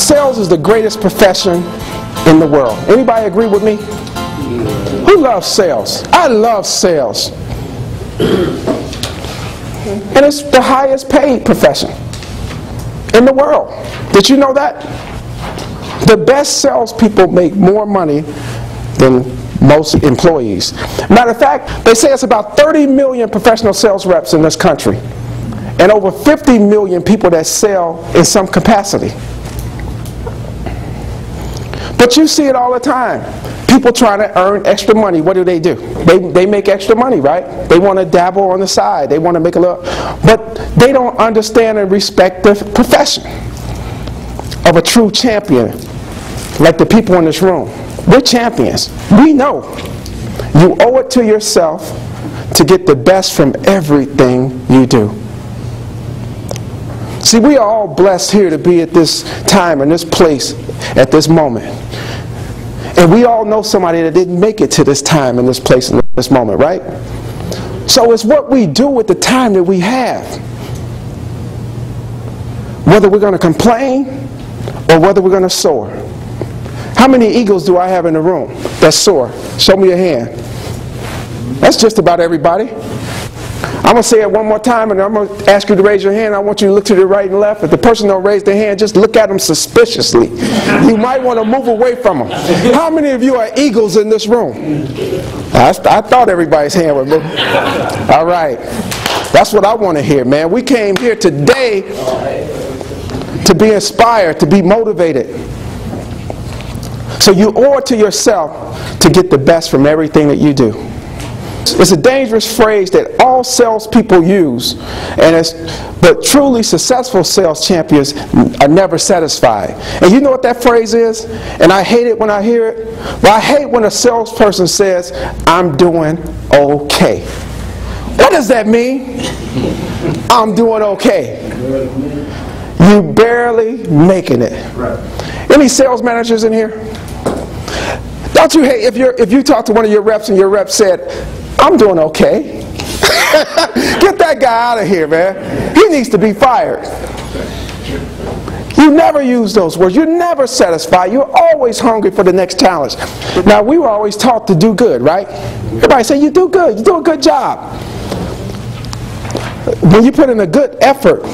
Sales is the greatest profession in the world. Anybody agree with me? Who loves sales? I love sales. And it's the highest paid profession in the world. Did you know that? The best salespeople make more money than most employees. Matter of fact, they say it's about 30 million professional sales reps in this country, and over 50 million people that sell in some capacity. But you see it all the time. People trying to earn extra money. What do? They make extra money, right? They want to dabble on the side. They want to make a little, but they don't understand and respect the profession of a true champion, like the people in this room. We're champions. We know you owe it to yourself to get the best from everything you do. See, we are all blessed here to be at this time and this place at this moment. And we all know somebody that didn't make it to this time and this place and this moment, right? So it's what we do with the time that we have. Whether we're going to complain or whether we're going to soar. How many eagles do I have in the room that soar? Show me your hand. That's just about everybody. I'm going to say it one more time, and I'm going to ask you to raise your hand. I want you to look to the right and left. If the person don't raise their hand, just look at them suspiciously. You might want to move away from them. How many of you are eagles in this room? I thought everybody's hand would move. All right. That's what I want to hear, man. We came here today to be inspired, to be motivated. So you owe it to yourself to get the best from everything that you do. It's a dangerous phrase that all salespeople use, but truly successful sales champions are never satisfied. And you know what that phrase is? And I hate it when I hear it. Well, I hate when a salesperson says, "I'm doing okay." What does that mean? I'm doing okay. You barely making it. Any sales managers in here? Don't you hate if you talk to one of your reps and your rep said, "I'm doing okay"? Get that guy out of here, man. He needs to be fired. You never use those words. You're never satisfied. You're always hungry for the next challenge. Now, we were always taught to do good, right? Everybody say, "You do good. You do a good job." When you put in a good effort,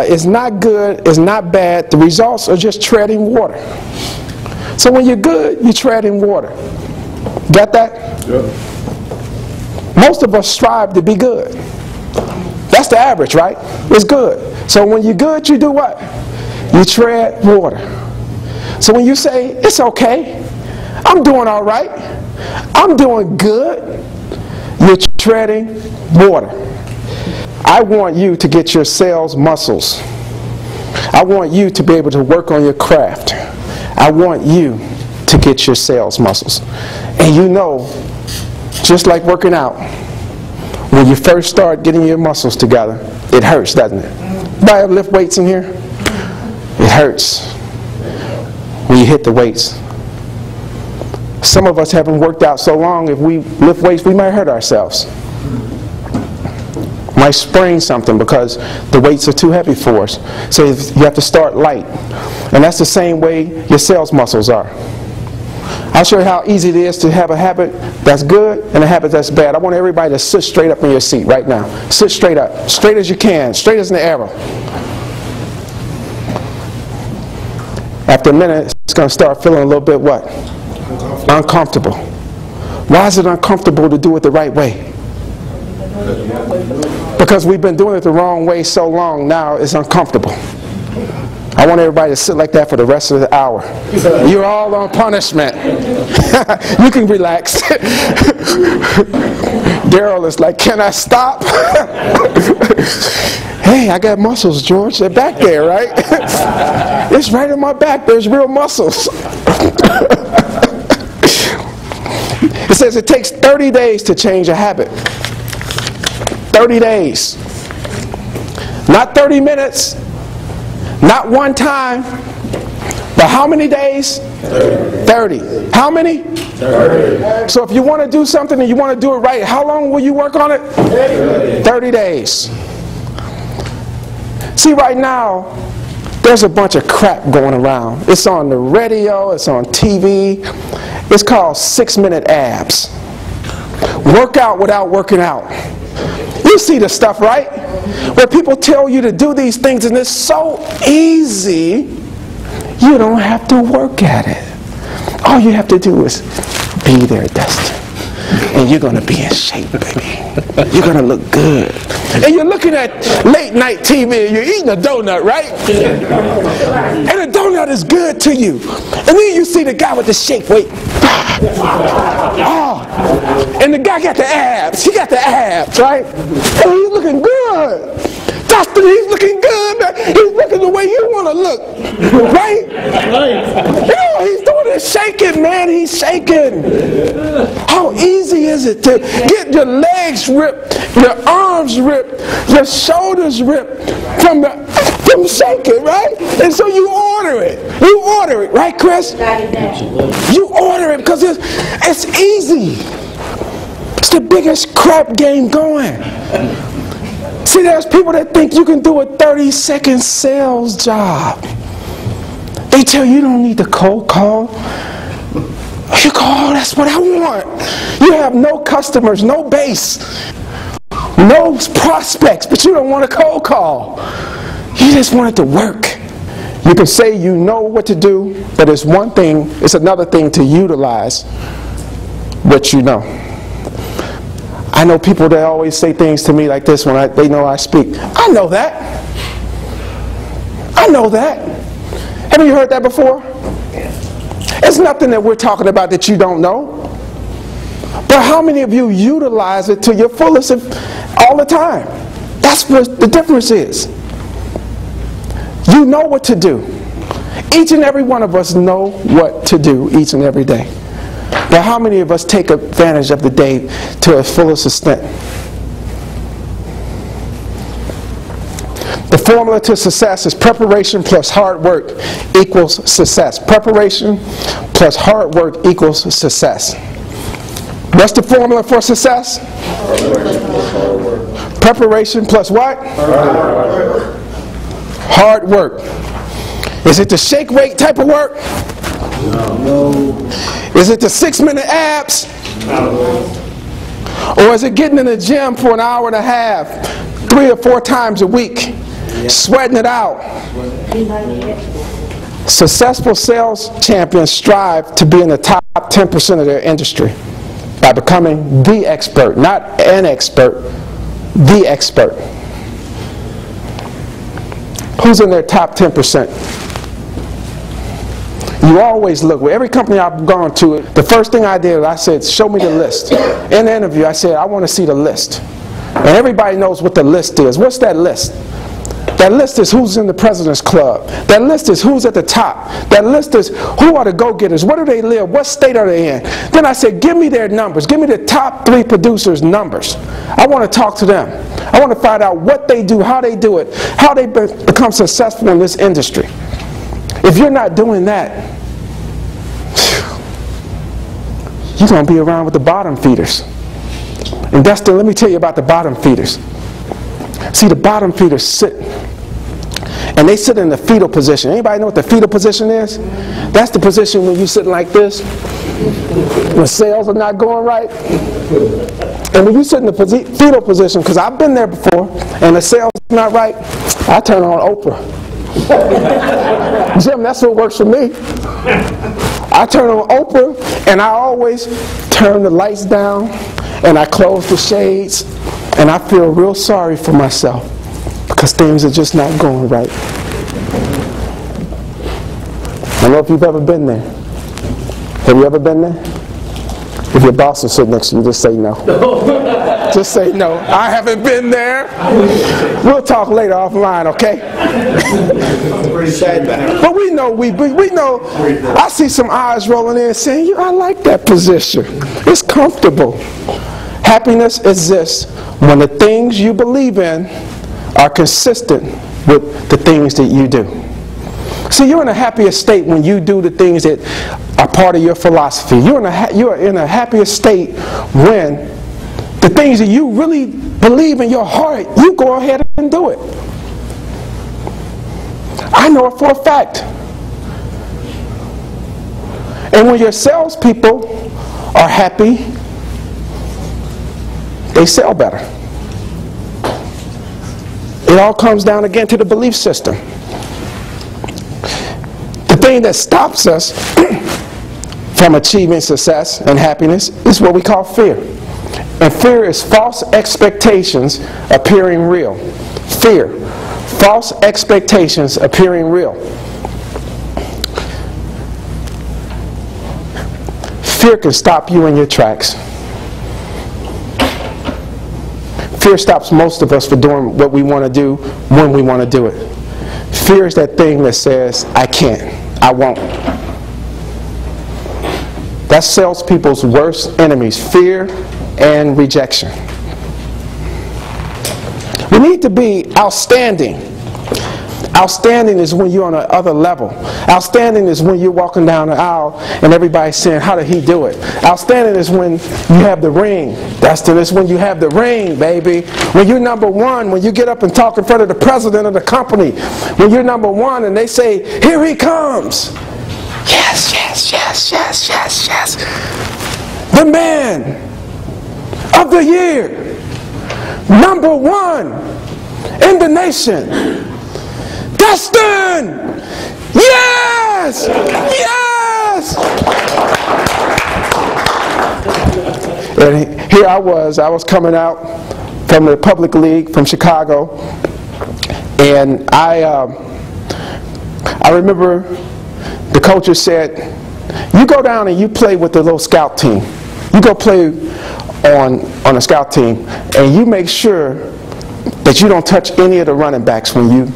it's not good, it's not bad. The results are just treading water. So when you're good, you tread in water. Got that? Yeah. Most of us strive to be good. That's the average, right? It's good. So when you're good, you do what? You tread water. So when you say, "It's okay, I'm doing all right, I'm doing good," you're treading water. I want you to get your sales muscles. I want you to be able to work on your craft. I want you to get your sales muscles. And you know, just like working out, when you first start getting your muscles together, it hurts, doesn't it? Anybody ever lift weights in here? It hurts when you hit the weights. Some of us haven't worked out so long, if we lift weights, we might hurt ourselves. Might sprain something because the weights are too heavy for us. So you have to start light. And that's the same way your sales muscles are. I'll show you how easy it is to have a habit that's good and a habit that's bad. I want everybody to sit straight up in your seat right now. Sit straight up. Straight as you can. Straight as an arrow. After a minute, it's going to start feeling a little bit what? Uncomfortable. Why is it uncomfortable to do it the right way? Because we've been doing it the wrong way so long, now it's uncomfortable. I want everybody to sit like that for the rest of the hour. You're all on punishment. You can relax. Daryl is like, "Can I stop?" Hey, I got muscles, George. They're back there, right? It's right in my back. There's real muscles. It says it takes 30 days to change a habit. 30 days. Not 30 minutes. Not one time. But how many days? 30. How many? 30. So if you want to do something and you want to do it right, how long will you work on it? 30 days. See, right now, there's a bunch of crap going around. It's on the radio, it's on TV. It's called 6-minute abs. Work out without working out. You see the stuff, right? Where people tell you to do these things and it's so easy, you don't have to work at it. All you have to do is be there, Dustin. And you're going to be in shape, baby. You're going to look good. And you're looking at late night TV and you're eating a donut, right? And a donut is good to you. And then you see the guy with the shake weight. Oh. And the guy got the abs. He got the abs, right? And he's looking good. Dustin, he's looking good, man. He's looking the way you want to look, right? You know, he's doing it, shaking, man. He's shaking. How easy is it to get your legs ripped, your arms ripped, your shoulders ripped from shaking, right? And so you order it. You order it, right, Chris? You order it because it's easy. It's the biggest crap game going. See, there's people that think you can do a 30-second sales job. They tell you don't need to cold call. You call, that's what I want. You have no customers, no base, no prospects, but you don't want to cold call. You just want it to work. You can say you know what to do, but it's one thing, it's another thing to utilize what you know. I know people that always say things to me like this when they know I speak. I know that. I know that. Haven't you heard that before? It's nothing that we're talking about that you don't know. But how many of you utilize it to your fullest all the time? That's what the difference is. You know what to do. Each and every one of us know what to do each and every day. But how many of us take advantage of the day to its fullest extent? The formula to success is preparation plus hard work equals success. Preparation plus hard work equals success. What's the formula for success? Preparation plus what? Hard work. Is it the shake weight type of work? No. Is it the 6-minute abs? No. Or is it getting in the gym for an hour and a half, 3 or 4 times a week, sweating it out? Successful sales champions strive to be in the top 10% of their industry by becoming the expert, not an expert, the expert. Who's in their top 10%? You always look. With every company I've gone to, the first thing I did, I said, show me the list. In the interview, I said, I want to see the list. And everybody knows what the list is. What's that list? That list is who's in the President's Club. That list is who's at the top. That list is who are the go-getters. Where do they live? What state are they in? Then I said, give me their numbers. Give me the top 3 producers' numbers. I want to talk to them. I want to find out what they do, how they do it, how they become successful in this industry. If you're not doing that, you're going to be around with the bottom feeders. And Dustin, let me tell you about the bottom feeders. See, the bottom feeders sit, and they sit in the fetal position. Anybody know what the fetal position is? That's the position when you're sitting like this, when sales are not going right. And when you sit in the fetal position, because I've been there before, and the sales are not right, I turn on Oprah. Jim, that's what works for me. I turn on Oprah, and I always turn the lights down, and I close the shades, and I feel real sorry for myself because things are just not going right. I don't know if you've ever been there. Have you ever been there? If your boss is sitting next to you, just say no. Just say no. I haven't been there. We'll talk later offline, okay? But we know, we know. I see some eyes rolling in saying, I like that position. It's comfortable. Happiness exists when the things you believe in are consistent with the things that you do. See, you're in a happier state when you do the things that are part of your philosophy. You're in a happier state when the things that you really believe in your heart, you go ahead and do it. I know it for a fact. And when your salespeople are happy, they sell better. It all comes down again to the belief system. The thing that stops us from achieving success and happiness is what we call fear. And fear is false expectations appearing real. Fear. False expectations appearing real. Fear can stop you in your tracks. Fear stops most of us from doing what we want to do when we want to do it. Fear is that thing that says, I can't, I won't. That's salespeople's worst enemies, fear and rejection. We need to be outstanding. Outstanding is when you're on the other level. Outstanding is when you're walking down the aisle and everybody's saying, how did he do it? Outstanding is when you have the ring. That's when you have the ring, baby. When you're number one, when you get up and talk in front of the president of the company, when you're number one and they say, here he comes. Yes, yes, yes, yes, yes, yes. The man of the year, number one in the nation. Destin! Yes! Yes! And here I was coming out from the Public League from Chicago, and I remember the coaches said, you go down and you play with the little scout team. You go play on a scout team, and you make sure that you don't touch any of the running backs when you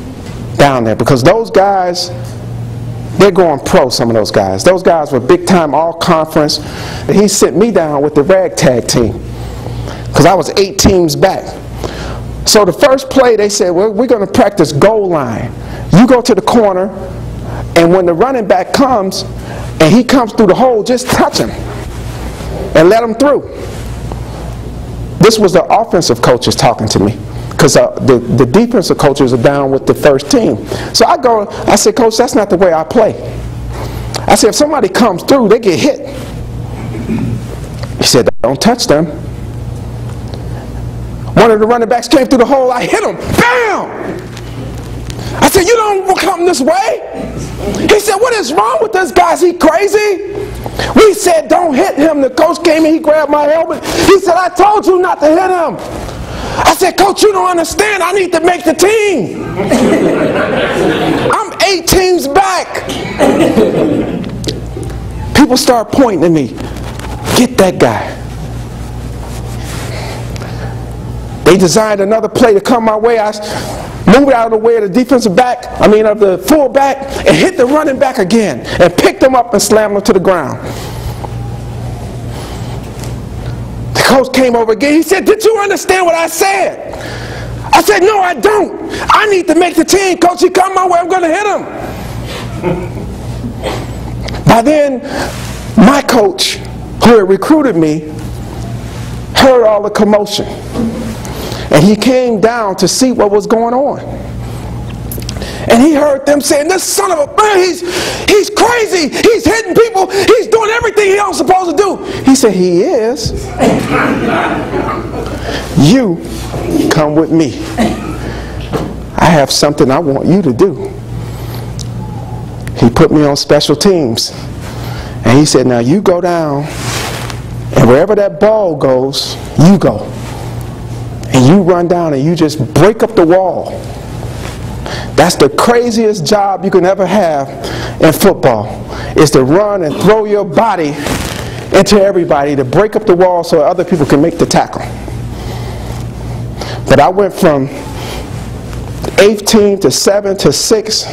down there, because those guys, they're going pro, some of those guys. Those guys were big time all conference. And he sent me down with the ragtag team because I was 8 teams back. So the first play they said, well, we're going to practice goal line. You go to the corner, and when the running back comes and he comes through the hole, just touch him and let him through. This was the offensive coaches talking to me, because the defensive coaches are down with the first team. So I said, Coach, that's not the way I play. I said, if somebody comes through, they get hit. He said, don't touch them. One of the running backs came through the hole, I hit him, bam! I said, you don't come this way? He said, what is wrong with this guy? Is he crazy? We said, don't hit him. The coach came in, he grabbed my helmet. He said, I told you not to hit him. I said, Coach, you don't understand. I need to make the team. I'm 8 teams back. People start pointing at me. Get that guy. They designed another play to come my way. I moved out of the way of the defensive back, of the fullback, and hit the running back again and picked him up and slammed him to the ground. The coach came over again. He said, did you understand what I said? I said, no, I don't. I need to make the team. Coach, he come my way, I'm going to hit him. By then, my coach, who had recruited me, heard all the commotion. And he came down to see what was going on. And he heard them saying, this son of a man, he's crazy. He's hitting people. He's doing everything he don't supposed to do. He said, he is. You come with me. I have something I want you to do. He put me on special teams. And he said, now you go down, and wherever that ball goes, you go. And you run down and you just break up the wall. That's the craziest job you can ever have in football, is to run and throw your body into everybody to break up the wall so other people can make the tackle. But I went from 8th team to 7th to 6th.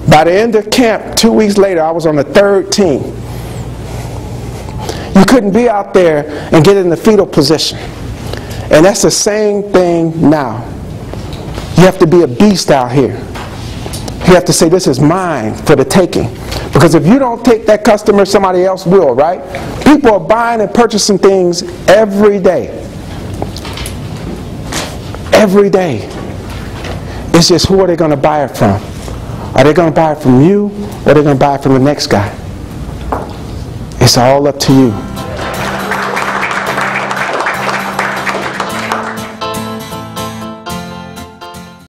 By the end of camp, 2 weeks later, I was on the 3rd team. You couldn't be out there and get in the fetal position. And that's the same thing now. You have to be a beast out here. You have to say, this is mine for the taking. Because if you don't take that customer, somebody else will, right? People are buying and purchasing things every day. Every day. It's just, who are they going to buy it from? Are they going to buy it from you, or are they going to buy it from the next guy? It's all up to you.